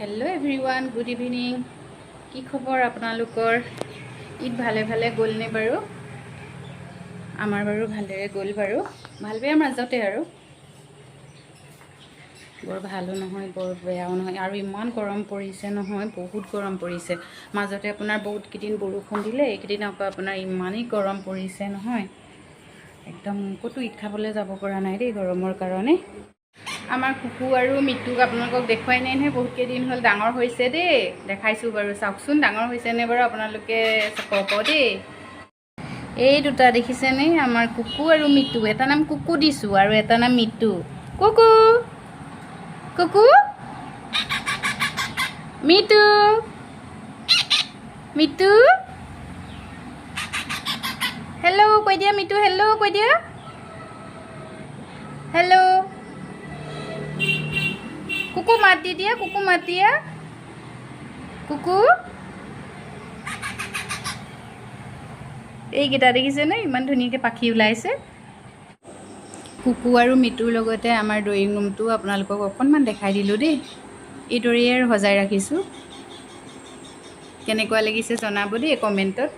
Hello everyone good evening की खबर आपनालोकर ईद भाले भाले गल ने बारू आमार बारू भालेरे गल बारू भाल बेयार माजते आरू बर भालो নহয় बर बेयाओ নহয় आरू इमान गरम परिছে নহয় बहुत गरम परिছে माजते आपनार बहुत किदिन बरषुण दिले एकिदिन आको आपनार इमानेই गरम परिছে নহয় एकदम कतो ईद खाबले যাব পৰা নাই দেই गरমৰ কাৰণে आमार कुकु आरु मिटुक आपनालोকক देखुवाई नाइ নহয় बहुत केदिन हल डाঙर হৈছে दे देखाइछु बारु चाउकसुन डाঙर হৈছে ने बारु आपनालोके कब दे এই দুটা দেখিছে নে आमार कुकु आरु मिटु এটা नाम कुकु दिसु आरु এটা नाम मिटु कुकु कुकु मिटु मिटु हेलो কৈ দিয়া मिटु हेलो কৈ দিয়া हेलो कुकु मात दी दिया कुकु मात दिया कुकु এই গিটা দেখিছে না ইমান ধুনিয়াকে পাখি ওলাইছে कुकु आरु मिटुर लगते आमार ड्रयिং रूमটো आपनालोকক অকনমান দেখাই দিলো দেই এই দৰেই সজাই ৰাখিছো কেনেকুৱা লাগিছে জনাব দেই কমেন্টত।